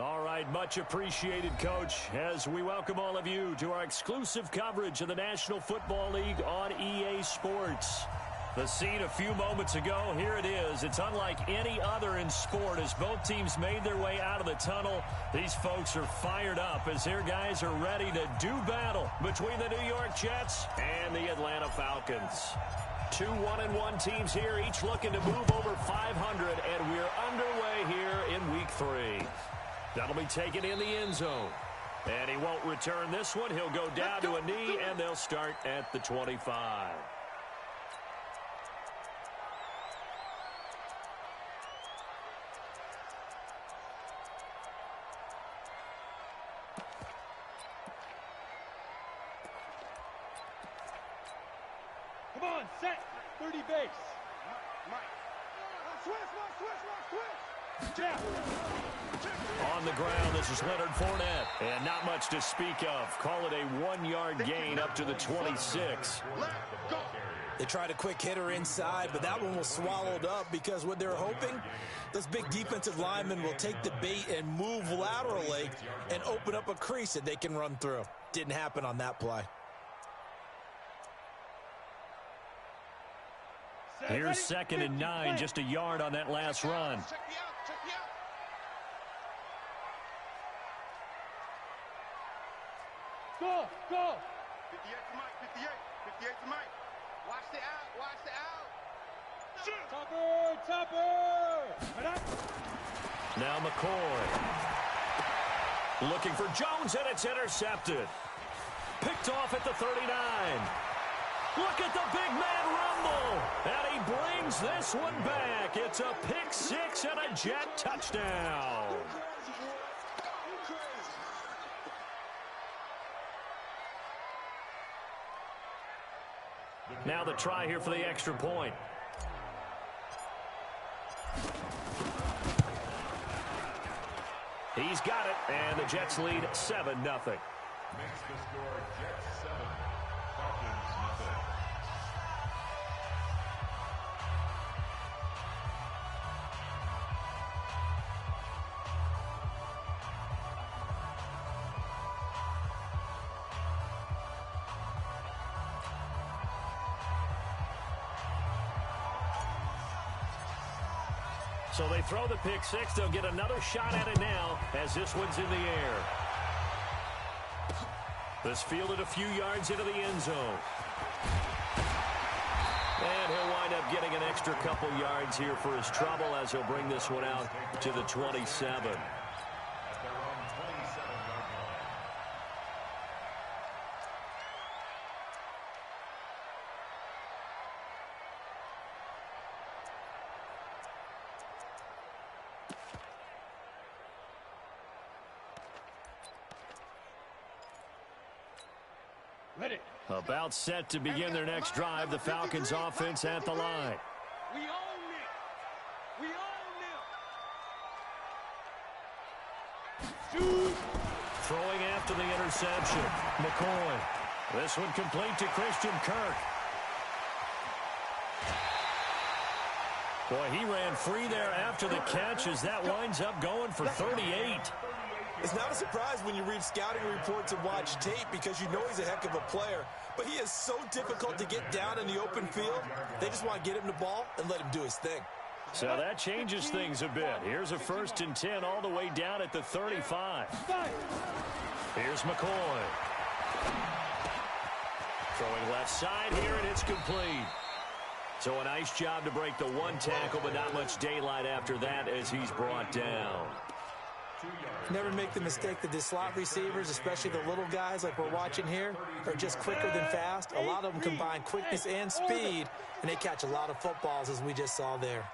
All right, much appreciated, Coach, as we welcome all of you to our exclusive coverage of the National Football League on EA Sports. The scene a few moments ago, here it is. It's unlike any other in sport as both teams made their way out of the tunnel. These folks are fired up as their guys are ready to do battle between the New York Jets and the Atlanta Falcons. Two 1-1 teams here, each looking to move over 500, and we're underway here in Week 3. That'll be taken in the end zone. And he won't return this one. He'll go down to a knee, and they'll start at the 25. Come on, set. 30 base. Switch. On the ground, this is Leonard Fournette. And not much to speak of. Call it a 1-yard gain up to the 26. They tried a quick hitter inside, but that one was swallowed up because what they're hoping, this big defensive lineman will take the bait and move laterally and open up a crease that they can run through. Didn't happen on that play. Here's 2nd and 9, just a yard on that last run. Check me out. Go. 58 to Mike, 58 to Mike. Watch the out. Topper. Now McCoy. Looking for Jones, and it's intercepted. Picked off at the 39. Look at the big man rumble. And he brings this one back. It's a pick six and a Jet touchdown. Now the try here for the extra point. He's got it, and the Jets lead 7-0. Makes the score Jets 7, Falcons 0. So they throw the pick six. They'll get another shot at it now as this one's in the air. This fielded a few yards into the end zone. And he'll wind up getting an extra couple yards here for his trouble as he'll bring this one out to the 27. Ready. About set to begin their next drive. The Falcons offense at the line. We own it. Throwing after the interception. McCoy. This one complete to Christian Kirk. Boy, he ran free there after the catch as that winds up going for 38. It's not a surprise when you read scouting reports and watch tape because you know he's a heck of a player. But he is so difficult to get down in the open field. They just want to get him the ball and let him do his thing. So that changes things a bit. Here's a 1st and 10 all the way down at the 35. Here's McCoy. Throwing left side here, and it's complete. So a nice job to break the one tackle, but not much daylight after that as he's brought down. Never make the mistake that the slot receivers, especially the little guys like we're watching here, are just quicker than fast. A lot of them combine quickness and speed, and they catch a lot of footballs as we just saw there.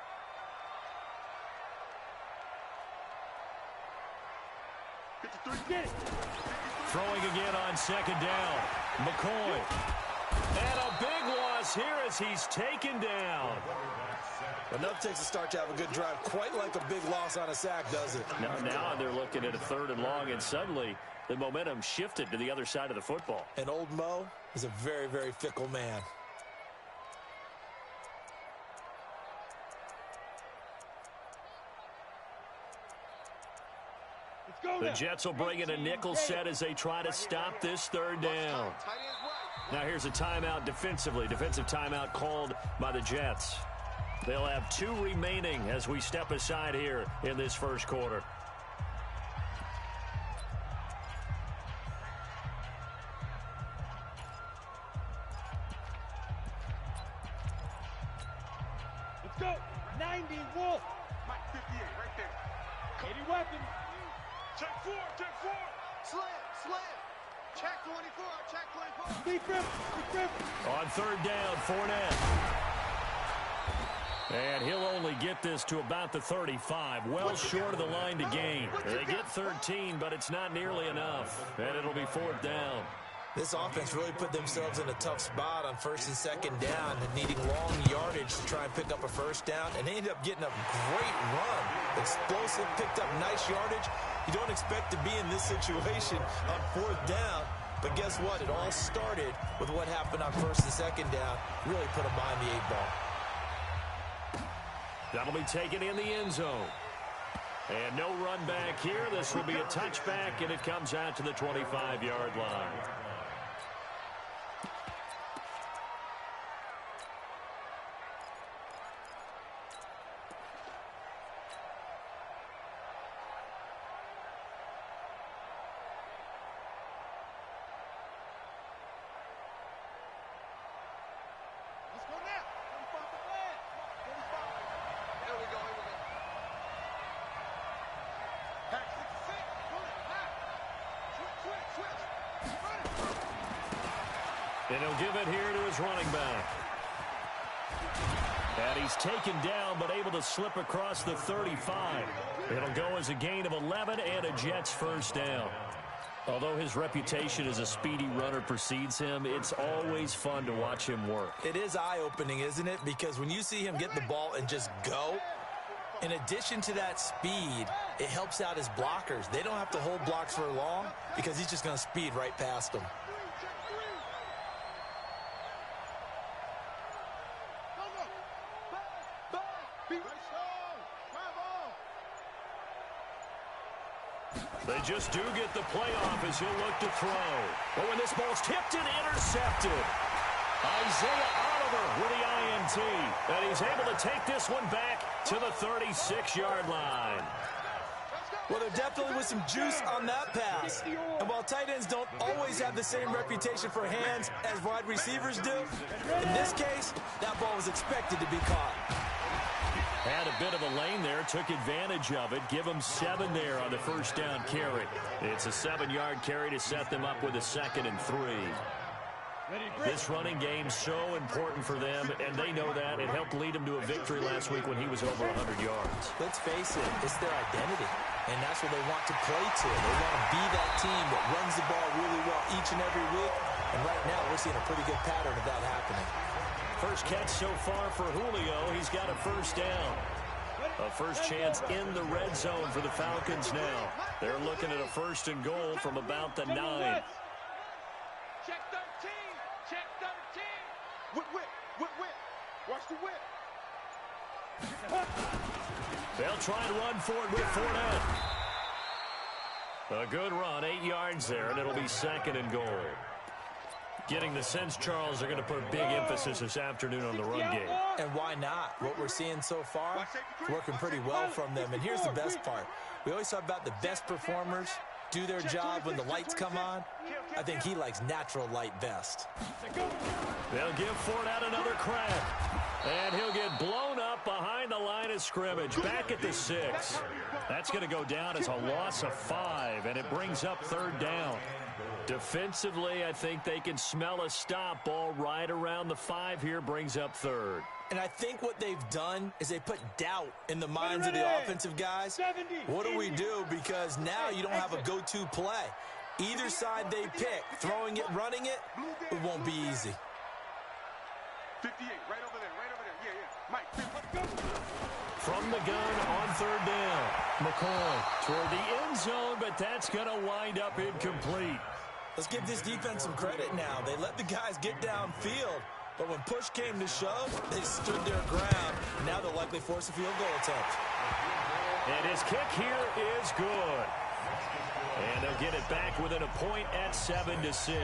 Throwing again on 2nd down. McCoy. And a big loss here as he's taken down. Enough takes a start to have a good drive. Quite like a big loss on a sack, does it? Now they're looking at a 3rd and long, and suddenly the momentum shifted to the other side of the football. And old Mo is a very, very fickle man. Let's The Jets will bring in a nickel set as they try to stop this third down. Now here's a timeout defensively. Defensive timeout called by the Jets. They'll have 2 remaining as we step aside here in this first quarter. Let's go. 90 Wolf. Mike, 58, right there. 80 weapon. Check 4, check 4. Slam. Check 24, check 24. Deep rip. On third down, Fournette. And he'll only get this to about the 35, well short of the line to gain. They get 13, but it's not nearly enough, and it'll be fourth down. This offense really put themselves in a tough spot on first and second down and needing long yardage to try and pick up a first down, and they ended up getting a great run. Explosive, picked up nice yardage. You don't expect to be in this situation on fourth down, but guess what? It all started with what happened on first and second down. Really put them behind the 8 ball. That'll be taken in the end zone. And no run back here. This will be a touchback, and it comes out to the 25-yard line. Let's go now. 35 to play. 35. Here we go. Pack 66. Pull it. Pack. Switch. Run it. And he'll give it here to his running back. And he's taken down, but able to slip across the 35. It'll go as a gain of 11 and a Jets first down. Although his reputation as a speedy runner precedes him, it's always fun to watch him work. It is eye-opening, isn't it? Because when you see him get the ball and just go, in addition to that speed, it helps out his blockers. They don't have to hold blocks for long because he's just going to speed right past them. They just do get the playoff as he'll look to throw. But when this ball's tipped and intercepted, Isaiah Oliver with the INT. And he's able to take this one back to the 36-yard line. Well, there definitely was some juice on that pass. And while tight ends don't always have the same reputation for hands as wide receivers do, in this case, that ball was expected to be caught. Had a bit of a lane there, took advantage of it. Give them 7 there on the first down carry. It's a 7-yard carry to set them up with a 2nd and 3. This running game so important for them, and they know that. It helped lead them to a victory last week when he was over 100 yards. Let's face it, it's their identity, and that's what they want to play to. They want to be that team that runs the ball really well each and every week, and right now we're seeing a pretty good pattern of that happening. First catch so far for Julio. He's got a first down. A first chance in the red zone for the Falcons now. They're looking at a 1st and goal from about the 9. Check 13. Check 13. Whip. Watch the whip. They'll try and run for it with Fournette. A good run, 8 yards there, and it'll be 2nd and goal. Getting the sense, Charles, they're going to put a big emphasis this afternoon on the run game. And why not? What we're seeing so far is working pretty well from them. And here's the best part. We always talk about the best performers do their job when the lights come on. I think he likes natural light best. They'll give Fournette another crack. And he'll get blown up behind the line of scrimmage. Back at the 6. That's going to go down as a loss of 5, and it brings up 3rd down. Defensively, I think they can smell a stop. Ball right around the 5 here, brings up 3rd. And I think what they've done is they put doubt in the minds of the offensive guys. What do we do? Because now you don't have a go-to play. Either side they pick, throwing it, running it, it won't be easy. 58, right over there. Yeah. Mike, let's go. From the gun on 3rd down. McCoy toward the end zone, but that's going to wind up incomplete. Let's give this defense some credit now. They let the guys get downfield, but when push came to shove, they stood their ground. Now they'll likely force a field goal attempt. And his kick here is good. get it back within a point at 7-6.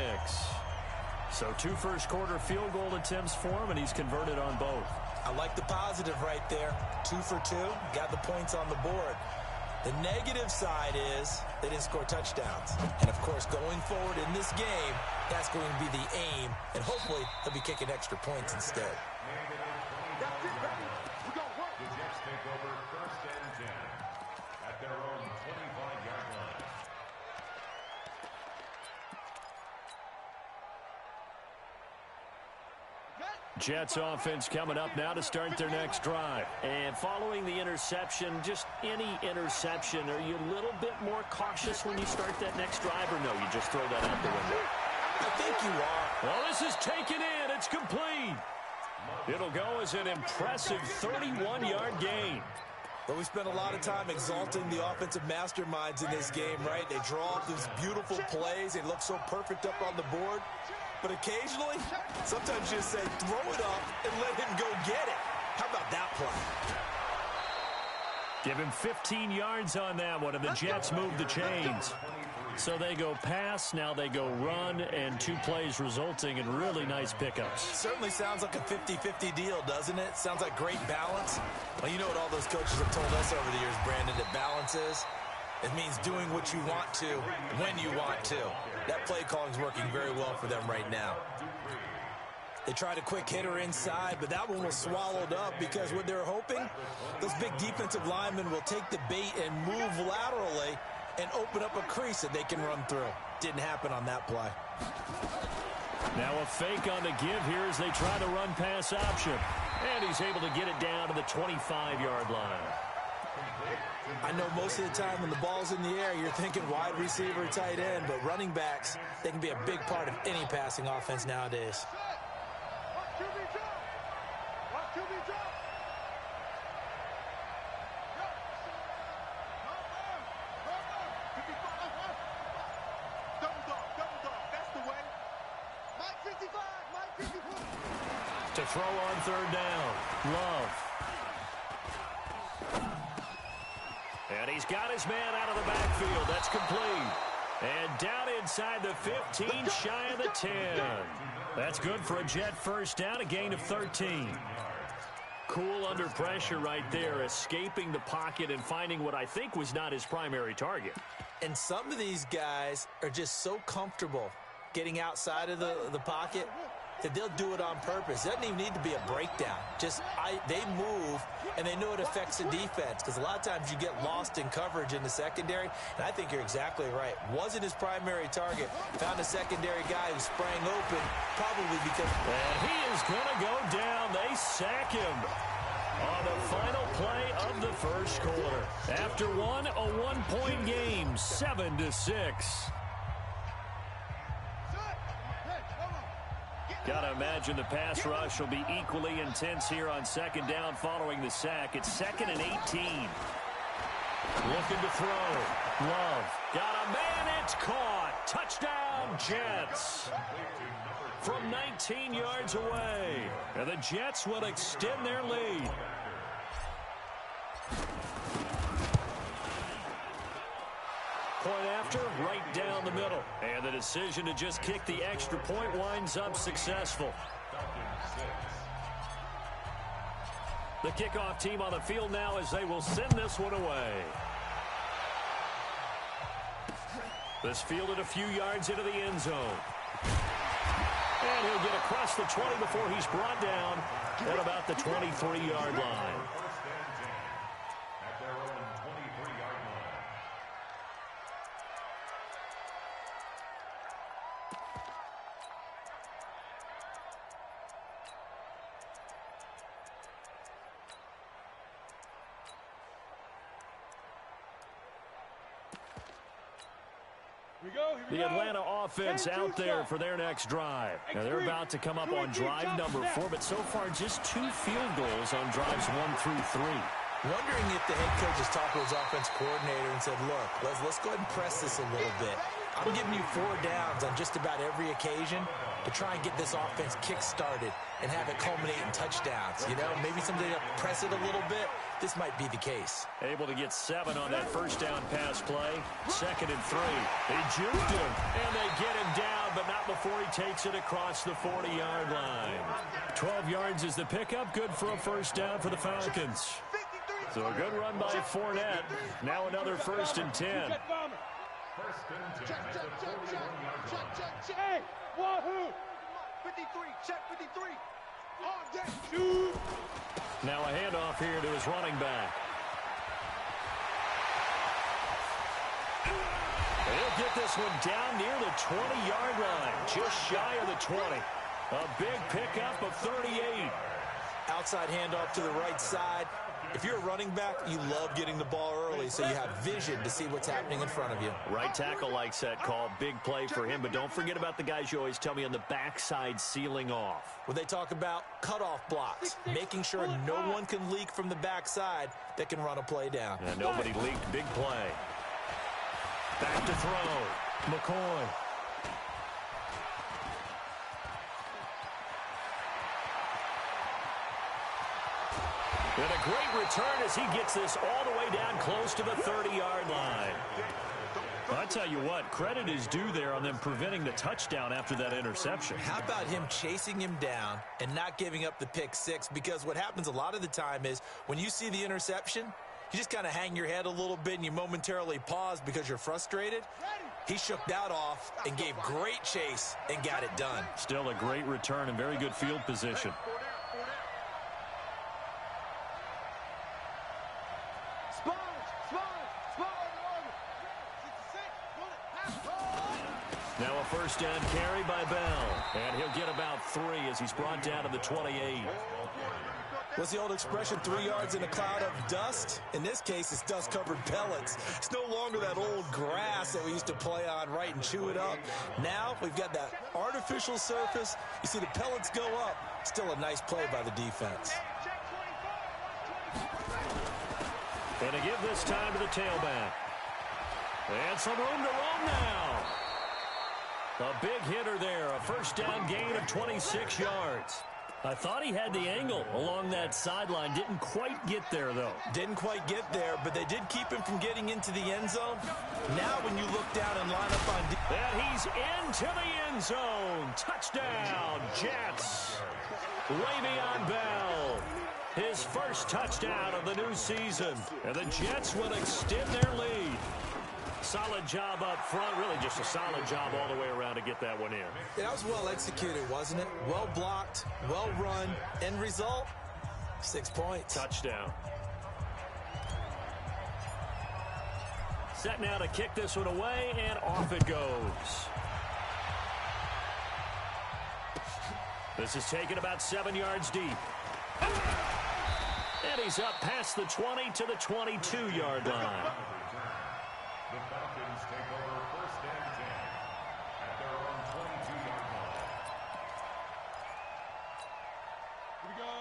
So 2 first-quarter field goal attempts for him, and he's converted on both. I like the positive right there. 2 for 2, got the points on the board. The negative side is they didn't score touchdowns. And, of course, going forward in this game, that's going to be the aim. And hopefully he'll be kicking extra points instead. The Jets take over 1st and 10 at their own 25-yard line. Jets offense coming up now to start their next drive. And following the interception, just any interception, are you a little bit more cautious when you start that next drive, or no, you just throw that out the window? I think you are. Well, this is taken in. It's complete. It'll go as an impressive 31-yard gain. But we spent a lot of time exalting the offensive masterminds in this game, right? They draw up these beautiful plays. They look so perfect up on the board. But occasionally, sometimes you just say, throw it up and let him go get it. How about that play? Give him 15 yards on that one, and the Jets move the chains. So they go pass, now they go run, and 2 plays resulting in really nice pickups. Certainly sounds like a 50-50 deal, doesn't it? Sounds like great balance. Well, you know what all those coaches have told us over the years, Brandon, that balance is? It means doing what you want to, when you want to. That play calling is working very well for them right now. They tried a quick hitter inside, but that one was swallowed up because what they're hoping, those big defensive linemen will take the bait and move laterally and open up a crease that they can run through. Didn't happen on that play. Now a fake on the give here as they try the run-pass option. And he's able to get it down to the 25-yard line. I know most of the time when the ball's in the air, you're thinking wide receiver, tight end, but running backs, they can be a big part of any passing offense nowadays. To throw on 3rd down, Love. And he's got his man out of the backfield. That's complete. And down inside the 15, shy of the 10. That's good for a Jet first down, a gain of 13. Cool under pressure right there, escaping the pocket and finding what I think was not his primary target. And some of these guys are just so comfortable getting outside of the pocket that they'll do it on purpose. It doesn't even need to be a breakdown. They move, and they know it affects the defense, because a lot of times you get lost in coverage in the secondary, and I think you're exactly right. Wasn't his primary target. Found a secondary guy who sprang open, probably because... And he is going to go down. They sack him on the final play of the first quarter. After a 1-point game, 7-6. Got to imagine the pass rush will be equally intense here on 2nd down following the sack. It's 2nd and 18. Looking to throw. Love. Got a man. It's caught. Touchdown, Jets. From 19 yards away. And the Jets will extend their lead. Point after, right down the middle. And the decision to just kick the extra point winds up successful. The kickoff team on the field now as they will send this one away. This fielded a few yards into the end zone. And he'll get across the 20 before he's brought down at about the 23-yard line. The Atlanta offense out there for their next drive. Now they're about to come up on drive number 4, but so far just 2 field goals on drives 1 through 3. Wondering if the head coach has talked to his offense coordinator and said, look, let's go ahead and press this a little bit. I'm giving you 4 downs on just about every occasion. to try and get this offense kick-started and have it culminate in touchdowns. You know, maybe somebody to press it a little bit. This might be the case. Able to get 7 on that first down pass play. 2nd and 3. They juked him, and they get him down, but not before he takes it across the 40-yard line. 12 yards is the pickup. Good for a first down for the Falcons. So a good run by Fournette. Now another 1st and 10. First and 10 Check, at check, the check, 41-yard check, line. check, check. Hey, wahoo! 53, check 53. On deck. Shoot! Now a handoff here to his running back. He'll get this one down near the 20-yard line, just shy of the 20. A big pickup of 38. Outside handoff to the right side. If you're a running back, you love getting the ball early so you have vision to see what's happening in front of you. Right tackle likes that call. Big play for him, but don't forget about the guys you always tell me on the backside sealing off. When they talk about cutoff blocks, making sure no one can leak from the backside that can run a play down. And nobody leaked. Big play. Back to throw. McCoy. And a great return as he gets this all the way down close to the 30-yard line. I tell you what, credit is due there on them preventing the touchdown after that interception. How about him chasing him down and not giving up the pick six? Because what happens a lot of the time is when you see the interception, you just kind of hang your head a little bit and you momentarily pause because you're frustrated. He shook that off and gave great chase and got it done. Still a great return and very good field position. Now a first down carry by Bell. And he'll get about 3 as he's brought down to the 28. What's the old expression, 3 yards in a cloud of dust? In this case, it's dust-covered pellets. It's no longer that old grass that we used to play on, right, and chew it up. Now we've got that artificial surface. You see the pellets go up. Still a nice play by the defense. And to give this time to the tailback. And some room to run now. A big hitter there, a first down gain of 26 yards. I thought he had the angle along that sideline. Didn't quite get there, though. Didn't quite get there, but they did keep him from getting into the end zone. Now when you look down and line up on... And he's into the end zone. Touchdown, Jets. Le'Veon Bell. His first touchdown of the new season. And the Jets will extend their lead. Solid job up front. Really just a solid job all the way around to get that one in. Yeah, that was well executed, wasn't it? Well blocked, well run. End result, 6 points. Touchdown. Set now to kick this one away, and off it goes. This is taken about 7 yards deep. And he's up past the 20 to the 22-yard line. The Falcons take over first and 10 at their own 22-yard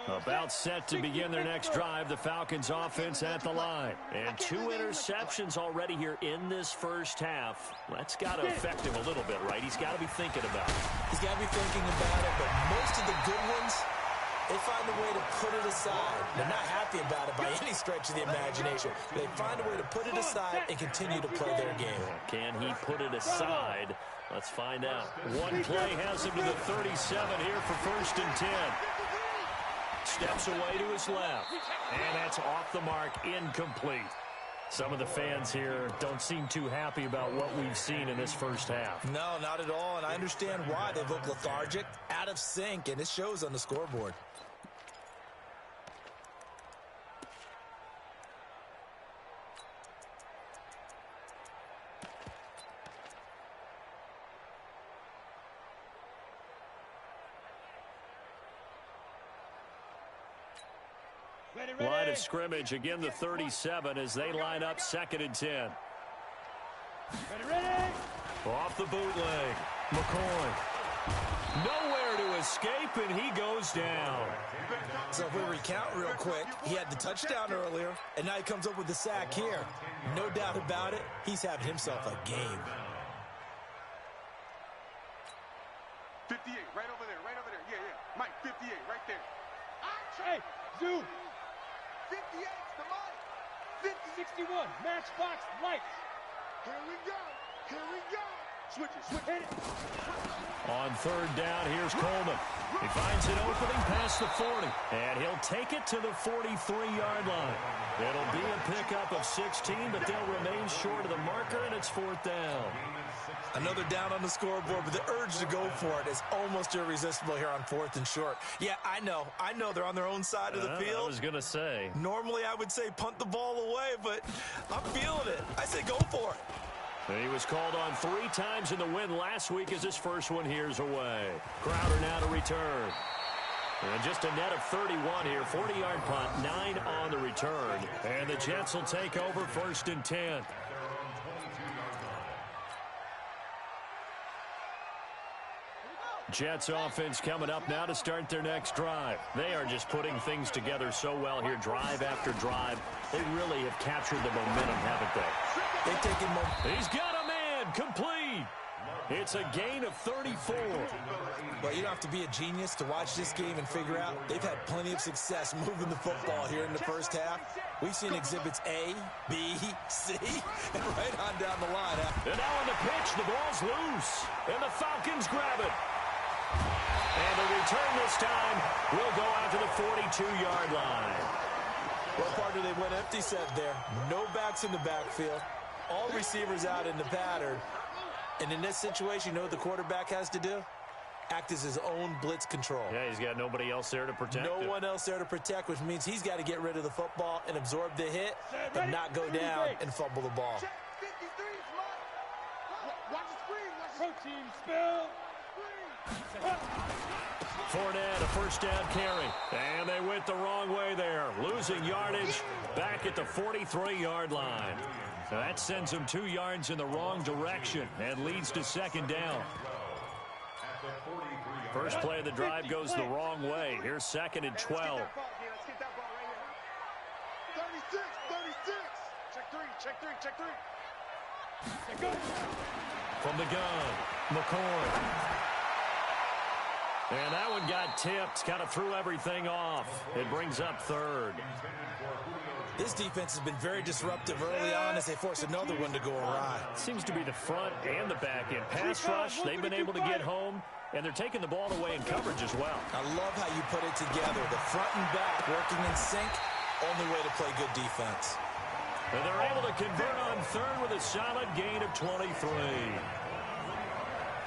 line. About set to begin their next drive. The Falcons offense at the line. And 2 interceptions already here in this first half. That's got to affect him a little bit, right? He's got to be thinking about it. He's got to be thinking about it, but most of the good ones, they find a way to put it aside. They're not happy about it by any stretch of the imagination. They find a way to put it aside and continue to play their game. Can he put it aside? Let's find out. One play has him to the 37 here for first and 10. Steps away to his left. And that's off the mark, incomplete. Some of the fans here don't seem too happy about what we've seen in this first half. No, not at all, and I understand why. They look lethargic, out of sync, and it shows on the scoreboard. Line of scrimmage, again the 37 as they line up 2nd and 10. Ready? Off the bootleg, McCoy. Nowhere to escape, and he goes down. So if we recount real quick, he had the touchdown earlier, and now he comes up with the sack here. No doubt about it, he's having himself a game. 58, right over there, right over there. Yeah, yeah. Mike, 58, right there. Hey, zoom. 58's the money. 50. 61, matchbox lights. Here we go. Here we go. Switch it, switch Hit it. it. On third down, here's Coleman. He finds an opening past the 40, and he'll take it to the 43-yard line. It'll be a pickup of 16, but they'll remain short of the marker, and it's fourth down. Another down on the scoreboard, but the urge to go for it is almost irresistible here on 4th and short. Yeah, I know they're on their own side of the field. I was going to say. Normally I would say punt the ball away, but I'm feeling it. I say go for it. He was called on 3 times in the win last week as his first one here's away. Crowder now to return. And just a net of 31 here. 40-yard punt, 9 on the return. And the Jets will take over 1st and 10. Jets offense coming up now to start their next drive. They are just putting things together so well here, drive after drive. They really have captured the momentum, haven't they? They've taken momentum. He's got a man, complete. It's a gain of 34. Well, you don't have to be a genius to watch this game and figure out they've had plenty of success moving the football here in the first half. We've seen exhibits A, B, C, and right on down the line. And now on the pitch, the ball's loose, and the Falcons grab it. And the return this time will go out to the 42-yard line. Well, partner, they went empty set there. No backs in the backfield. All receivers out in the pattern. And in this situation, you know what the quarterback has to do? Act as his own blitz control. Yeah, he's got nobody else there to protect him. No one else there to protect, which means he's got to get rid of the football and absorb the hit, but not go down and fumble the ball. Check 53's mine. Watch the screen. Protein spill. Fournette, a first down carry. And they went the wrong way there. Losing yardage back at the 43-yard line. So that sends them 2 yards in the wrong direction and leads to second down. First play of the drive goes the wrong way. Here's 2nd and 12. 36, 36. Check three. From the gun, McCoy. And that one got tipped, kind of threw everything off. It brings up 3rd. This defense has been very disruptive early on as they force another one to go awry. Seems to be the front and the back end. Pass rush, they've been able to get home, and they're taking the ball away in coverage as well. I love how you put it together. The front and back working in sync, only way to play good defense. And they're able to convert on 3rd with a solid gain of 23.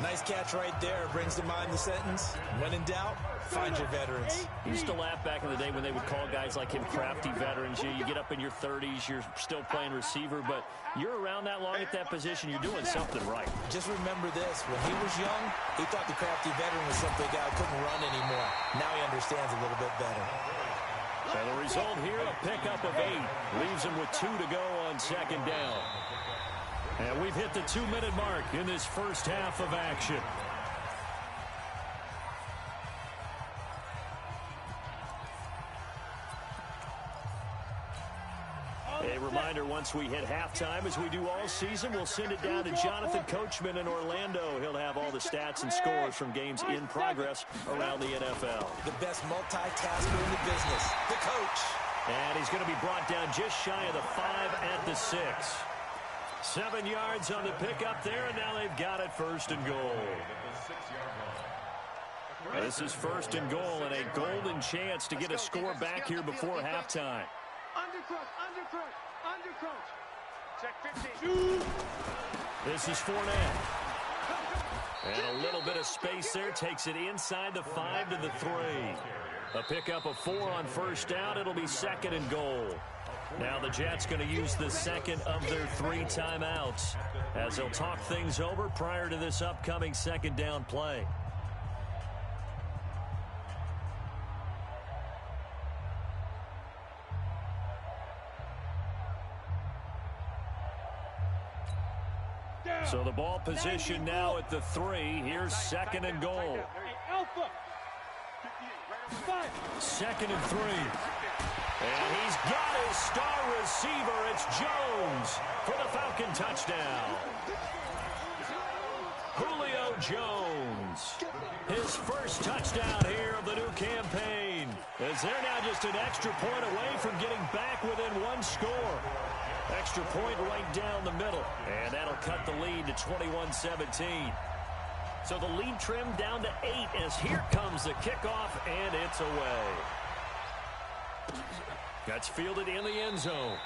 Nice catch right there. Brings to mind the sentence, when in doubt, find your veterans. You used to laugh back in the day when they would call guys like him crafty veterans. You get up in your 30s, you're still playing receiver, but you're around that long at that position, you're doing something right. Just remember this. When he was young, he thought the crafty veteran was simply a guy who couldn't run anymore. Now he understands a little bit better. And the result here, a pickup of 8. Leaves him with 2 to go on 2nd down. And we've hit the 2-minute mark in this first half of action. A reminder, once we hit halftime, as we do all season, we'll send it down to Jonathan Coachman in Orlando. He'll have all the stats and scores from games in progress around the NFL. The best multitasker in the business, the coach. And he's going to be brought down just shy of the 5 at the 6. 7 yards on the pickup there, and now they've got it 1st and goal. This is 1st and goal, and a golden chance to get a score back here before halftime. Undercroach. Check 15. This is Fournette. And a little bit of space there, takes it inside the 5 to the 3. A pickup of 4 on 1st down. It'll be 2nd and goal. Now the Jets going to use the 2nd of their 3 timeouts as they'll talk things over prior to this upcoming 2nd down play. So the ball position now at the 3. Here's 2nd and goal. Alpha. 2nd and 3. And he's got his star receiver. It's Jones for the Falcon touchdown. Julio Jones. His first touchdown here of the new campaign, as they're now just an extra point away from getting back within one score. Extra point right down the middle, and that'll cut the lead to 21-17. So the lead trimmed down to 8 as here comes the kickoff, and it's away. That's fielded in the end zone.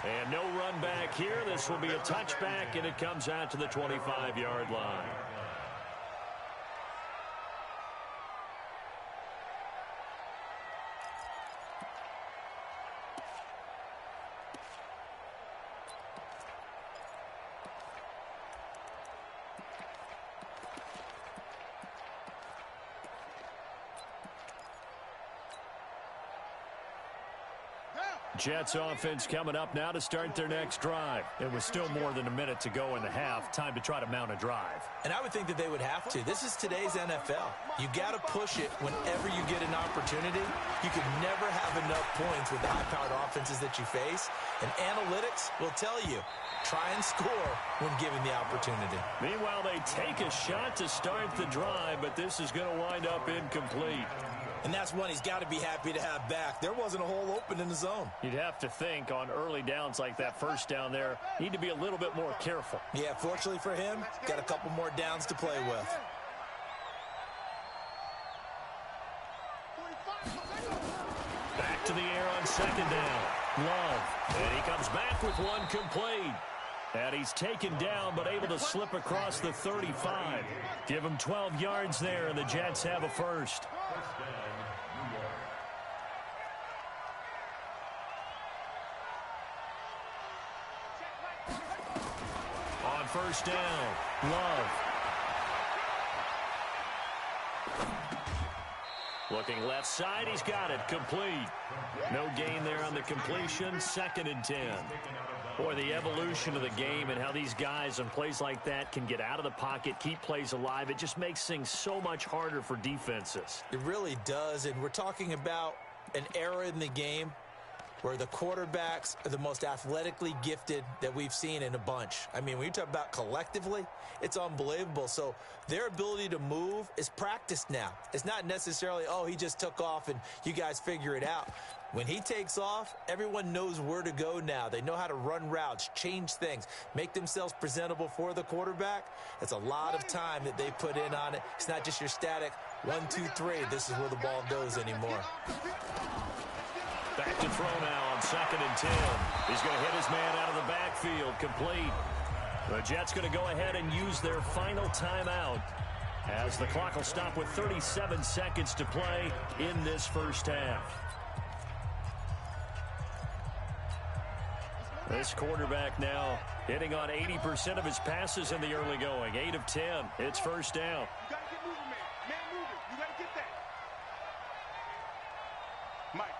And no run back here. This will be a touchback, and it comes out to the 25-yard line. Jets offense coming up now to start their next drive. It was still more than a minute to go in the half. Time to try to mount a drive. And I would think that they would have to. This is today's NFL. You got to push it whenever you get an opportunity. You can never have enough points with the high-powered offenses that you face. And analytics will tell you, try and score when given the opportunity. Meanwhile, they take a shot to start the drive, but this is going to wind up incomplete. And that's one he's got to be happy to have back. There wasn't a hole open in the zone. You'd have to think on early downs like that first down there, need to be a little bit more careful. Yeah, fortunately for him, got a couple more downs to play with. Back to the air on second down. Love. And he comes back with one complete. And he's taken down, but able to slip across the 35. Give him 12 yards there, and the Jets have a first. On first down, Love. Looking left side, he's got it, complete. No gain there on the completion, 2nd and 10. Boy, the evolution of the game and how these guys on plays like that can get out of the pocket, keep plays alive, it just makes things so much harder for defenses. It really does, and we're talking about an era in the game where the quarterbacks are the most athletically gifted that we've seen in a bunch. I mean, when you talk about collectively, it's unbelievable. So their ability to move is practiced now. It's not necessarily, oh, he just took off and you guys figure it out. When he takes off, everyone knows where to go now. They know how to run routes, change things, make themselves presentable for the quarterback. It's a lot of time that they put in on it. It's not just your static 1, 2, 3. This is where the ball goes anymore. Back to throw now on 2nd and 10. He's going to hit his man out of the backfield, complete. The Jets going to go ahead and use their final timeout as the clock will stop with 37 seconds to play in this first half. This quarterback now hitting on 80% of his passes in the early going. 8 of 10. It's first down. You got to get moving, man. Man moving. You got to get that. Mike.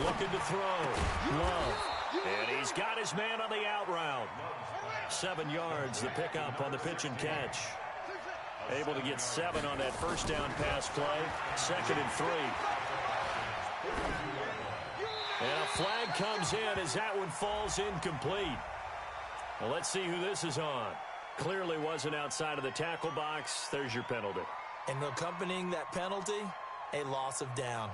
Looking to throw. Love. And he's got his man on the out route. 7 yards, the pickup on the pitch and catch. Able to get 7 on that first down pass play. 2nd and 3. And a flag comes in as that one falls incomplete. Well, let's see who this is on. Clearly wasn't outside of the tackle box. There's your penalty. And accompanying that penalty, a loss of down.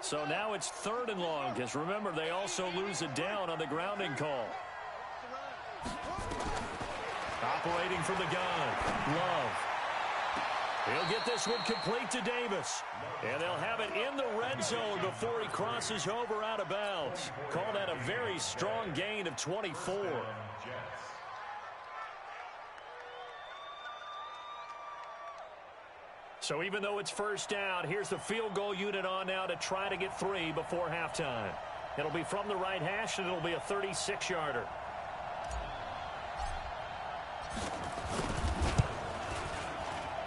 So now it's 3rd and long, because remember, they also lose a down on the grounding call. Operating from the gun, Love. He'll get this one complete to Davis. And they'll have it in the red zone before he crosses over out of bounds. Call that a very strong gain of 24. So even though it's first down, here's the field goal unit on now to try to get 3 before halftime. It'll be from the right hash, and it'll be a 36-yarder.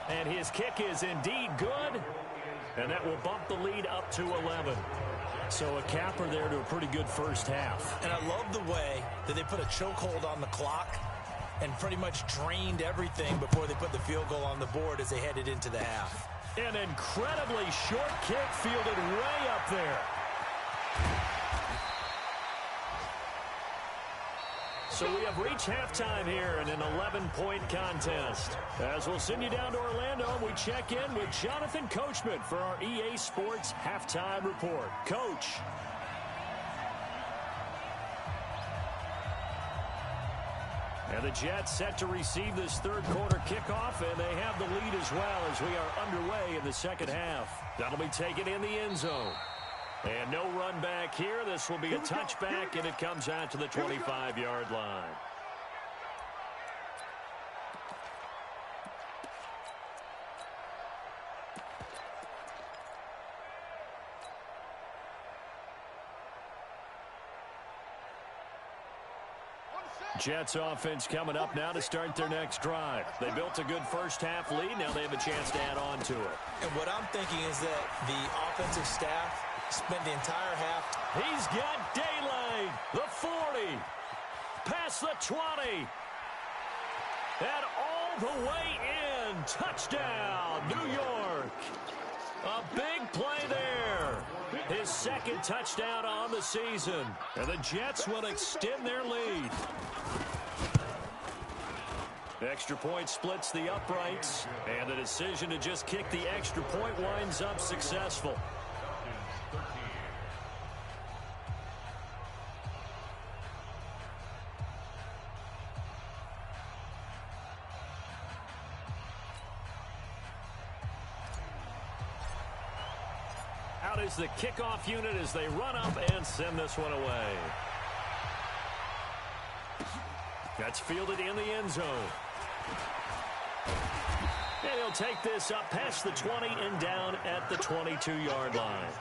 And his kick is indeed good, and that will bump the lead up to 11. So a capper there to a pretty good first half. And I love the way that they put a chokehold on the clock. and pretty much drained everything before they put the field goal on the board as they headed into the half. An incredibly short kick fielded way up there. So we have reached halftime here in an 11-point contest. As we'll send you down to Orlando, we check in with Jonathan Coachman for our EA Sports Halftime Report. Coach. And the Jets set to receive this third quarter kickoff, and they have the lead as well as we are underway in the second half. That'll be taken in the end zone. And no run back here. This will be a touchback, and it comes out to the 25-yard line. Jets offense coming up now to start their next drive. They built a good first half lead. Now they have a chance to add on to it. And what I'm thinking is that the offensive staff spent the entire half. He's got daylight. The 40. Past the 20. And all the way in. Touchdown, New York. A big play there. His second touchdown on the season. And the Jets will extend their lead. Extra point splits the uprights. And the decision to just kick the extra point winds up successful. Out is the kickoff unit as they run up and send this one away. That's fielded in the end zone. And he'll take this up past the 20 and down at the 22-yard line.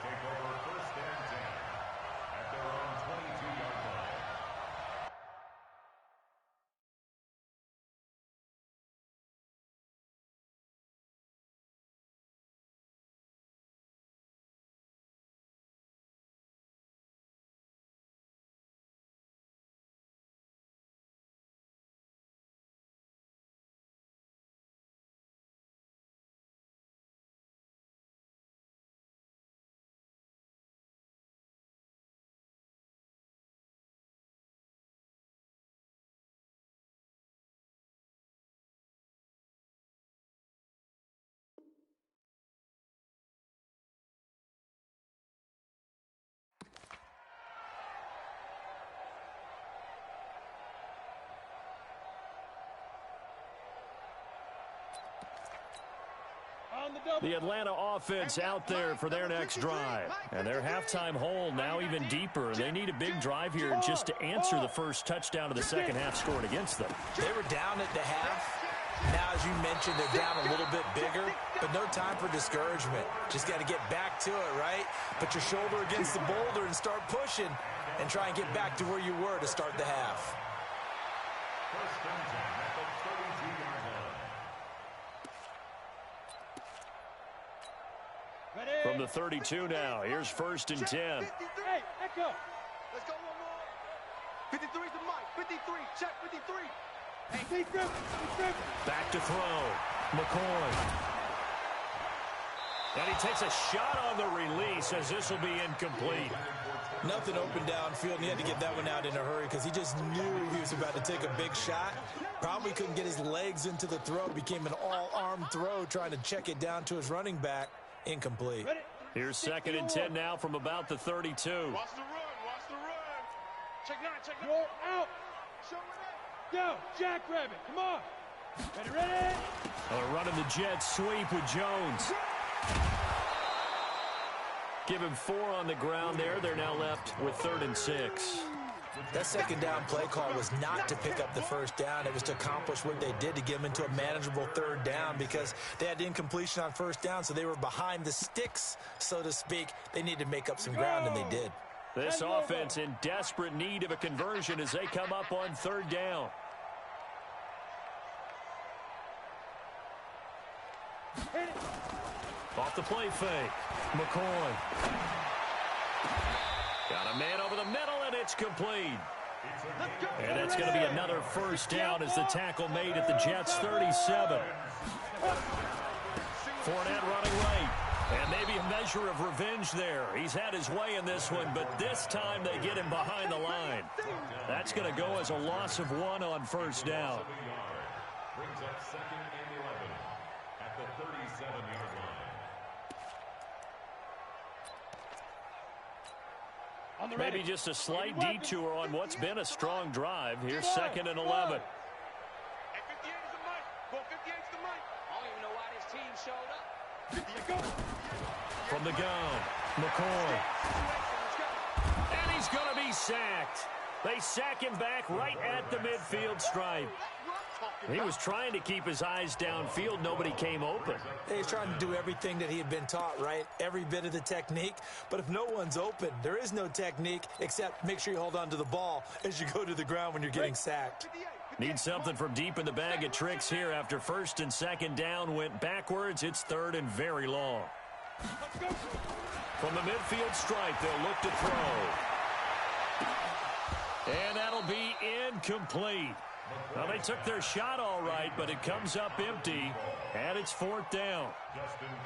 The Atlanta offense out there for their next drive. And their halftime hole now even deeper. They need a big drive here just to answer the first touchdown of the second half scored against them. They were down at the half. Now, as you mentioned, they're down a little bit bigger, but no time for discouragement. Just got to get back to it, right? Put your shoulder against the boulder and start pushing and try and get back to where you were to start the half. First and 10 at the 32-yard line. From the 32 now, here's first and 10. Hey, Echo. Let's go one more. 53 to Mike. 53. Check 53. Hey, Steve Griffin. Back to throw. McCoy. And he takes a shot on the release as this will be incomplete. Nothing open downfield, and he had to get that one out in a hurry because he just knew he was about to take a big shot. Probably couldn't get his legs into the throw. Became an all-arm throw trying to check it down to his running back. Incomplete. Here's second and 10 now from about the 32. Watch the run. Watch the run. Check 9. Check 9. You're out. Show it up. Go, Jackrabbit. Come on. Ready? Running the Jets sweep with Jones. Give him 4 on the ground there. They're now left with 3rd and 6. That second down play call was not to pick up the first down. It was to accomplish what they did to get them into a manageable 3rd down because they had incompletion on first down, so they were behind the sticks, so to speak. They needed to make up some ground, and they did. This offense in desperate need of a conversion as they come up on 3rd down. Off the play fake. McCoy. Got a man over the middle, and it's complete. And that's going to be another first down as the tackle made at the Jets' 37. Fournette running late. And maybe a measure of revenge there. He's had his way in this one, but this time they get him behind the line. That's going to go as a loss of 1 on first down. Brings up 2nd and 11 at the 37-yard line. Maybe just a slight detour on what's been a strong drive. Here's 2nd and 11. From the gun, McCoy. And he's going to be sacked. They sack him back right at the midfield stripe. He was trying to keep his eyes downfield. Nobody came open. He's trying to do everything that he had been taught, right? Every bit of the technique. But if no one's open, there is no technique except make sure you hold on to the ball as you go to the ground when you're getting sacked. Need something from deep in the bag of tricks here after 1st and 2nd down went backwards. It's 3rd and very long. From the midfield stripe, they'll look to throw. And that'll be incomplete. Well, they took their shot all right, but it comes up empty, and it's 4th down.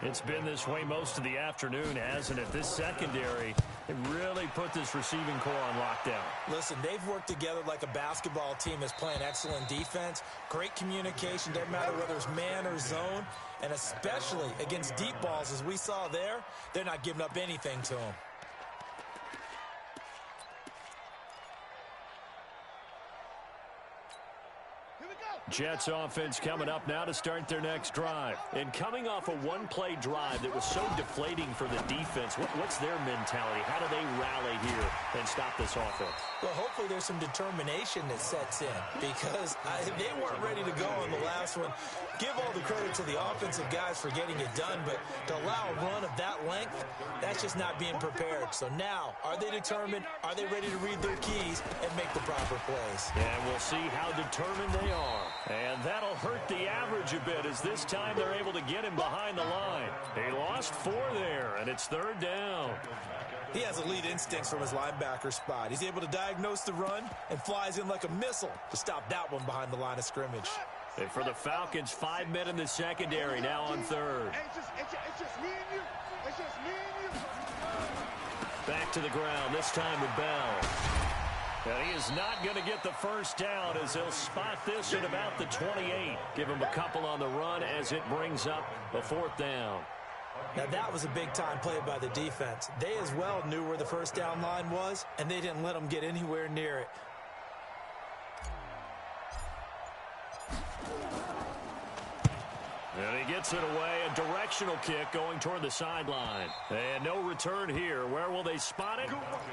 It's been this way most of the afternoon, hasn't it? This secondary, it really put this receiving core on lockdown. Listen, they've worked together like a basketball team that's playing excellent defense. Great communication, doesn't matter whether it's man or zone, and especially against deep balls, as we saw there, they're not giving up anything to them. Jets offense coming up now to start their next drive. And coming off a one-play drive that was so deflating for the defense, what's their mentality? How do they rally here and stop this offense? Well, hopefully there's some determination that sets in because they weren't ready to go on the last one. Give all the credit to the offensive guys for getting it done, but to allow a run of that length, that's just not being prepared. So now, are they determined? Are they ready to read their keys and make the proper plays? And we'll see how determined they are. And that'll hurt the average a bit as this time they're able to get him behind the line. They lost 4 there, and it's 3rd down. He has elite instincts from his linebacker spot. He's able to diagnose the run and flies in like a missile to stop that one behind the line of scrimmage. And for the Falcons, 5 men in the secondary now on 3rd. It's just me and you. It's just me and you. Back to the ground, this time with Bell. And he is not going to get the first down as he'll spot this at about the 28. Give him a couple on the run as it brings up a 4th down. Now, that was a big-time play by the defense. They as well knew where the first down line was, and they didn't let them get anywhere near it. And he gets it away, a directional kick going toward the sideline. And no return here. Where will they spot it?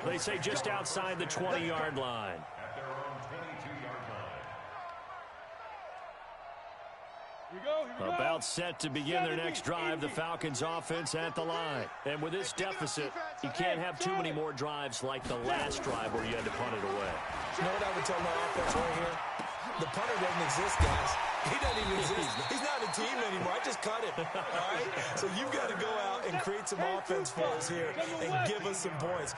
They say just outside the 20-yard line. At their own 22-yard line. Here we go. About set to begin their next drive, the Falcons offense at the line. And with this deficit, you can't have too many more drives like the last drive where you had to punt it away. You know what I would tell my offense right here? The punter doesn't exist, guys. He doesn't even exist. He's not a team anymore. I just cut him. All right? So you've got to go out and create some offense for us here and give us some points.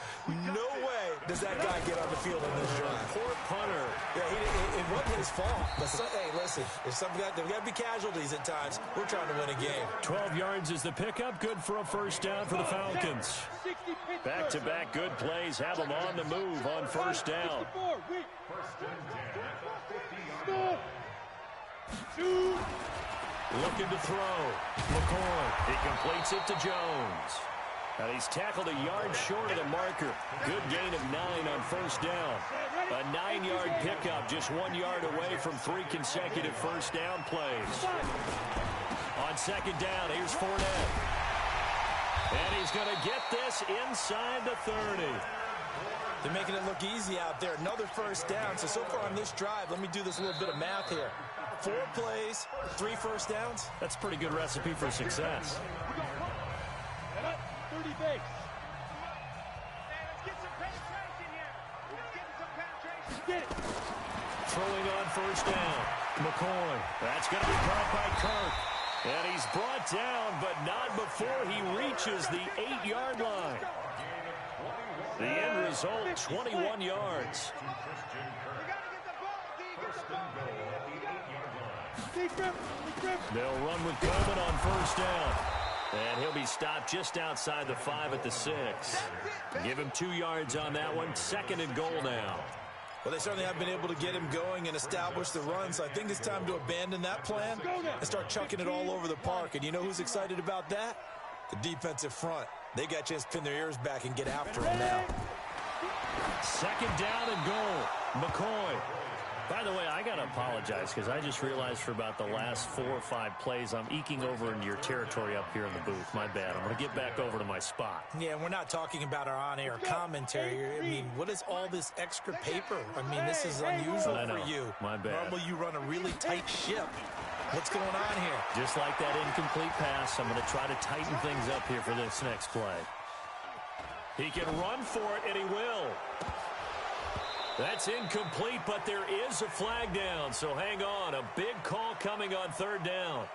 No way does that guy get on the field in this drive. Poor punter. Yeah, it wasn't his fault. But hey, listen, if there's got to be casualties at times. We're trying to win a game. 12 yards is the pickup. Good for a first down for the Falcons. Back-to-back good plays have them on the move on first down. First and 10 at the 50-yard line. Looking to throw. McCoy. He completes it to Jones. And he's tackled a yard short of the marker. Good gain of 9 on first down. A 9-yard pickup, just 1 yard away from 3 consecutive first down plays. On second down, here's Fournette. And he's going to get this inside the 30. They're making it look easy out there. Another first down. So far on this drive, let me do this little bit of math here. 4 plays, 3 first downs. That's a pretty good recipe for success. 30 base. Let's get some penetration here. Let's get some penetration. Get it. Throwing on first down. McCoy. That's going to be caught by Kirk. And he's brought down, but not before he reaches the 8-yard line. The end result, 21 yards. They'll run with Coleman on first down. And he'll be stopped just outside the 5 at the 6. Give him 2 yards on that one. 2nd and goal now. Well, they certainly have been able to get him going and establish the run, so I think it's time to abandon that plan and start chucking it all over the park. And you know who's excited about that? The defensive front. They got a chance to pin their ears back and get after him now. 2nd down and goal. McCoy. By the way, I got to apologize because I just realized for about the last 4 or 5 plays, I'm eking over into your territory up here in the booth. My bad. I'm going to get back over to my spot. Yeah, we're not talking about our on-air commentary. I mean, what is all this extra paper? I mean, this is unusual for you. My bad. Normally you run a really tight ship. What's going on here? Just like that incomplete pass, I'm going to try to tighten things up here for this next play. He can run for it, and he will. That's incomplete, but there is a flag down, so hang on. A big call coming on 3rd down.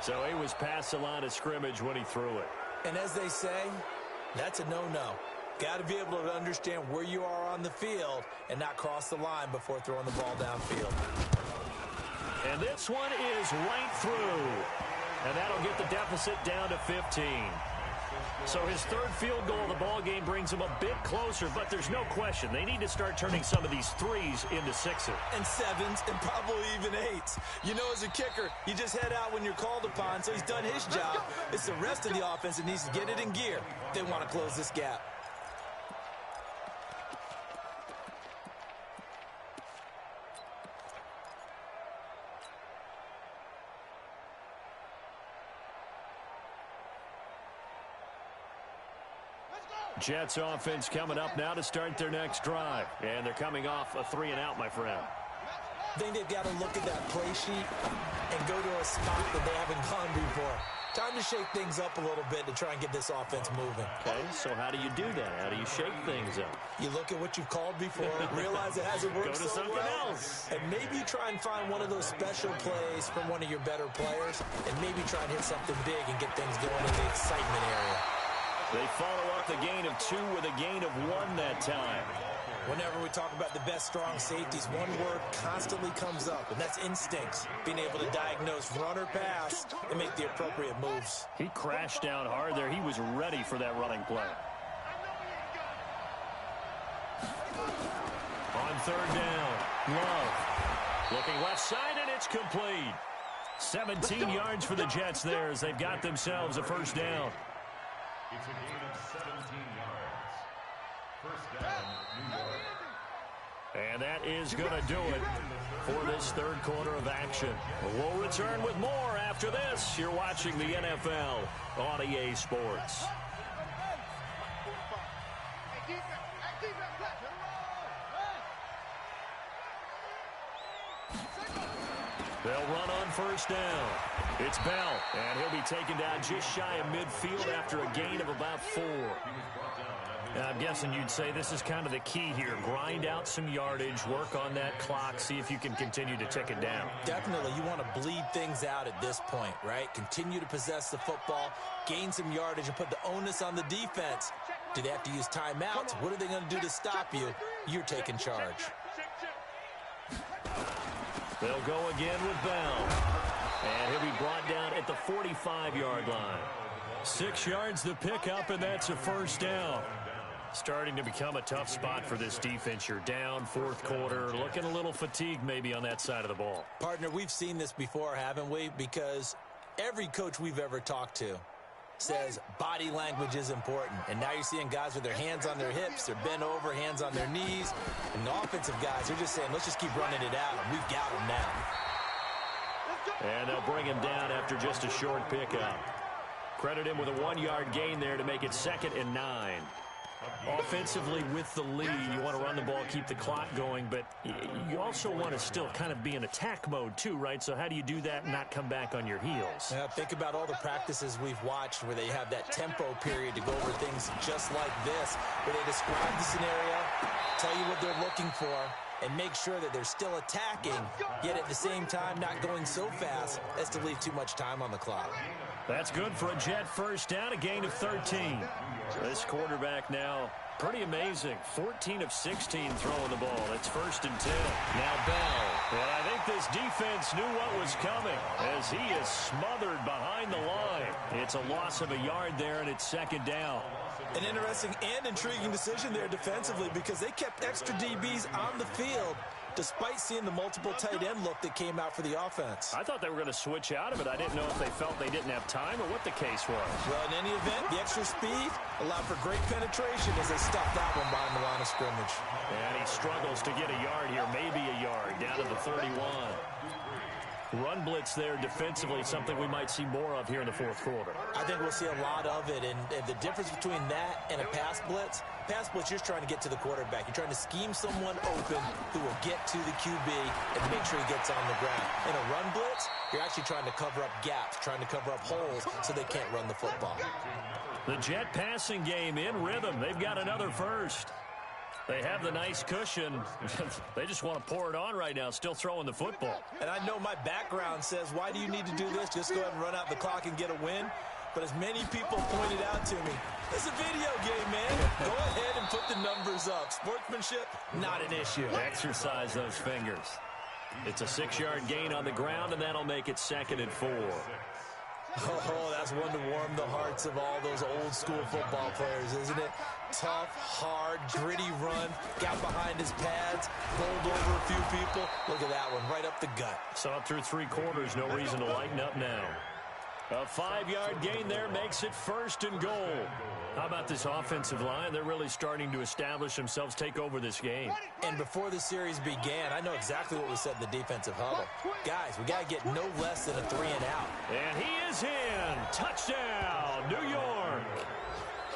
So he was past the line of scrimmage when he threw it. And as they say, that's a no-no. Got to be able to understand where you are on the field and not cross the line before throwing the ball downfield. And this one is right through. And that'll get the deficit down to 15. So his 3rd field goal of the ball game brings him a bit closer, but there's no question they need to start turning some of these 3s into 6s. And 7s and probably even 8s. You know, as a kicker, you just head out when you're called upon, so he's done his job. It's the rest of the offense that needs to get it in gear. They want to close this gap. Jets offense coming up now to start their next drive. And they're coming off a 3-and-out, my friend. I think they've got to look at that play sheet and go to a spot that they haven't gone before. Time to shake things up a little bit to try and get this offense moving. Okay, so how do you do that? How do you shake things up? You look at what you've called before, realize it hasn't worked go to so something well, else. and maybe you try and find one of those special plays from one of your better players, and maybe try and hit something big and get things going in the excitement area. They follow up the gain of 2 with a gain of 1 that time. Whenever we talk about the best strong safeties, one word constantly comes up, and that's instincts. Being able to diagnose run or pass and make the appropriate moves. He crashed down hard there. He was ready for that running play. On 3rd down, Love. Looking left side, and it's complete. 17 yards for the Jets there as they've got themselves a 1st down. It's a gain of 17 yards. 1st down, New York. And that is going to do it for this 3rd quarter of action. We'll return with more after this. You're watching the NFL on EA Sports. They'll run on 1st down. It's Bell, and he'll be taken down just shy of midfield after a gain of about 4. Now, I'm guessing you'd say this is kind of the key here. Grind out some yardage, work on that clock, see if you can continue to tick it down. Definitely. You want to bleed things out at this point, right? Continue to possess the football, gain some yardage, and put the onus on the defense. Do they have to use timeouts? What are they going to do to stop you? You're taking charge. They'll go again with Bell. And he'll be brought down at the 45-yard line. 6 yards the pickup, and that's a 1st down. Starting to become a tough spot for this defense. You're down 4th quarter, looking a little fatigued maybe on that side of the ball. Partner, we've seen this before, haven't we? Because every coach we've ever talked to says body language is important. And now you're seeing guys with their hands on their hips, they're bent over, hands on their knees. And the offensive guys are just saying, let's just keep running it out, and we've got them now. And they'll bring him down after just a short pickup. Credit him with a 1-yard gain there to make it 2nd and 9. Offensively with the lead, you want to run the ball, keep the clock going, but you also want to still kind of be in attack mode too, right? So how do you do that and not come back on your heels? Now, think about all the practices we've watched where they have that tempo period to go over things just like this, where they describe the scenario, tell you what they're looking for, and make sure that they're still attacking, yet at the same time not going so fast as to leave too much time on the clock. That's good for a Jet first down, a gain of 13. This quarterback now, pretty amazing. 14 of 16 throwing the ball. It's 1st and 10. Now Bell. And I think this defense knew what was coming as he is smothered behind the line. It's a loss of a yard there, and it's 2nd down. An interesting and intriguing decision there defensively because they kept extra DBs on the field despite seeing the multiple tight end look that came out for the offense. I thought they were going to switch out of it. I didn't know if they felt they didn't have time or what the case was. Well, in any event, the extra speed allowed for great penetration as they stopped that one behind the line of scrimmage. And he struggles to get a yard here, maybe a yard, down to the 31. Run blitz there defensively, something we might see more of here in the 4th quarter. I think we'll see a lot of it, and the difference between that and a pass blitz, you're trying to get to the quarterback. You're trying to scheme someone open who will get to the QB and make sure he gets on the ground. In a run blitz, you're actually trying to cover up gaps, trying to cover up holes so they can't run the football. The Jet passing game in rhythm. They've got another first. They have the nice cushion. They just want to pour it on right now, still throwing the football. And I know my background says, why do you need to do this? Just go ahead and run out the clock and get a win. But as many people pointed out to me, it's a video game, man. Go ahead and put the numbers up. Sportsmanship, not an issue. Exercise those fingers. It's a 6-yard gain on the ground, and that'll make it 2nd and 4. Oh, that's one to warm the hearts of all those old school football players, isn't it? Tough, hard, gritty run, got behind his pads, bowled over a few people. Look at that one, right up the gut. So up through 3 quarters, no reason to lighten up now. A 5-yard gain there makes it 1st and goal. How about this offensive line? They're really starting to establish themselves, take over this game. And before the series began, I know exactly what we said in the defensive huddle. Guys, we got to get no less than a 3 and out. And he is in. Touchdown, New York.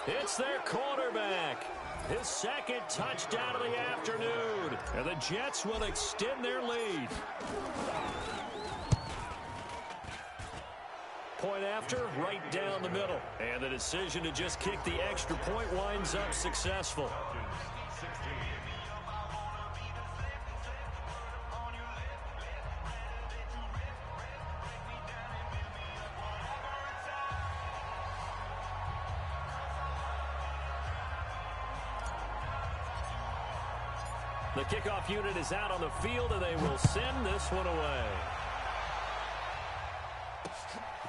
It's their quarterback. His 2nd touchdown of the afternoon. And the Jets will extend their lead. Point after, right down the middle. And the decision to just kick the extra point winds up successful. The kickoff unit is out on the field, and they will send this one away.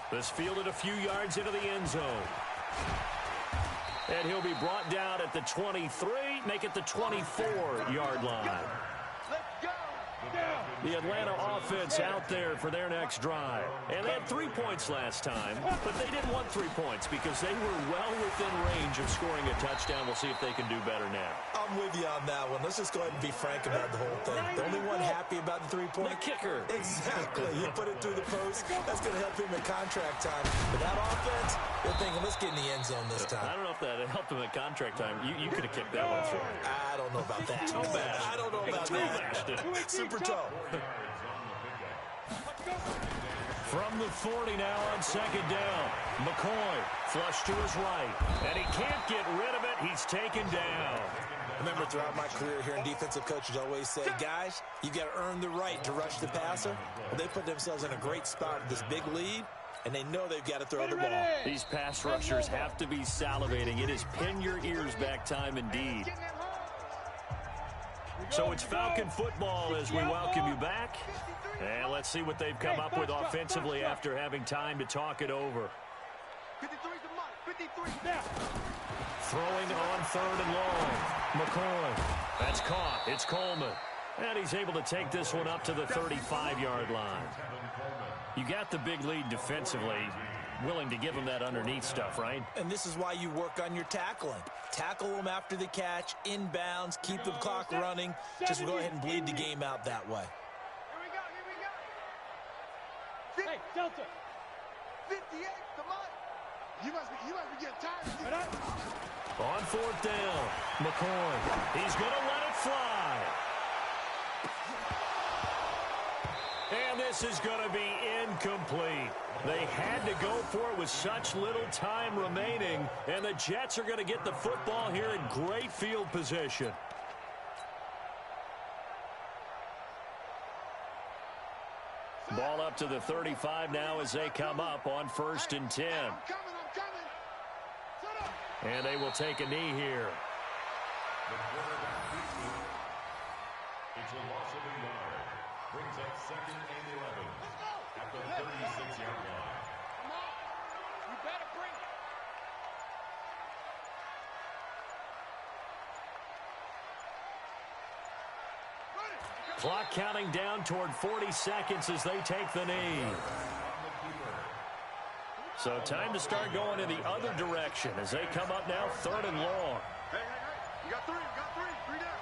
This fielded a few yards into the end zone. And he'll be brought down at the 23, make it the 24-yard line. Let's go. The Atlanta offense out there for their next drive. And they had 3 points last time, but they didn't want 3 points because they were well within range of scoring a touchdown. We'll see if they can do better now. I'm with you on that one. Let's just go ahead and be frank about the whole thing. The only one happy about the 3-point. The kicker. Exactly. You put it through the post. That's going to help him in contract time. But that offense, they're thinking, let's get in the end zone this time. I don't know if that helped him at contract time. You could have kicked that one through. I don't know about that. Toe bash. I don't know about that. Super toe. From the 40 now on 2nd down. McCoy flush to his right. And he can't get rid of it. He's taken down. I remember throughout my career here in defensive coaches always say, guys, you got to earn the right to rush the passer. Well, they put themselves in a great spot with this big lead, and they know they've got to throw the ball. These pass rushers have to be salivating. It is pin your ears back time indeed. So it's Falcon football as we welcome you back. And let's see what they've come up with offensively after having time to talk it over. 53's the mark. 53 now. Throwing on 3rd and long. McCoy. That's caught. It's Coleman. And he's able to take this one up to the 35-yard line. You got the big lead defensively. Willing to give him that underneath stuff, right? And this is why you work on your tackling. Tackle them after the catch, inbounds, keep the clock running. Just go ahead and bleed the game out that way. Here we go. Here we go. Hey, Delta. 58, come on. You must be getting tired. On 4th down, McCoy. He's going to let it fly. And this is going to be incomplete. They had to go for it with such little time remaining, and the Jets are going to get the football here in great field position. Ball up to the 35 now as they come up on 1st and 10. I'm coming. Set up. And they will take a knee here. The quarterback beats it. It's a loss of a yard. Brings up 2nd and 11 at the 36-yard line. Come on. You better bring it. Clock counting down toward 40 seconds as they take the knee. So time to start going in the other direction as they come up now 3rd and long. Hey. You got three. Three down.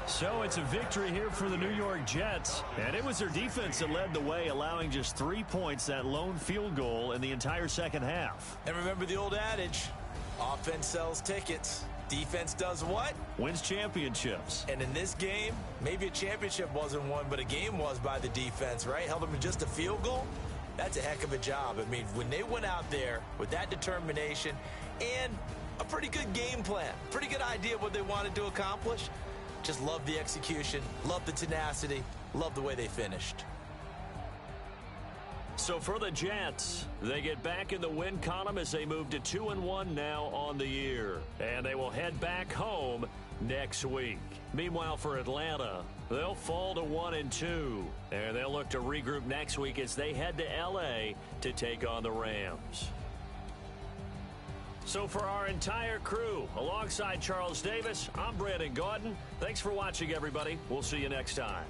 So it's a victory here for the New York Jets. And it was their defense that led the way, allowing just 3 points, that lone field goal in the entire second half. And remember the old adage, offense sells tickets. Defense does what? Wins championships. And in this game, maybe a championship wasn't won, but a game was by the defense, right? Held them to just a field goal. That's a heck of a job. I mean, when they went out there with that determination and a pretty good game plan, pretty good idea of what they wanted to accomplish, just love the execution, love the tenacity, love the way they finished. So for the Jets, they get back in the win column as they move to 2-1 now on the year. And they will head back home next week. Meanwhile, for Atlanta, they'll fall to 1-2. And they'll look to regroup next week as they head to L.A. to take on the Rams. So for our entire crew, alongside Charles Davis, I'm Brandon Gaudin. Thanks for watching, everybody. We'll see you next time.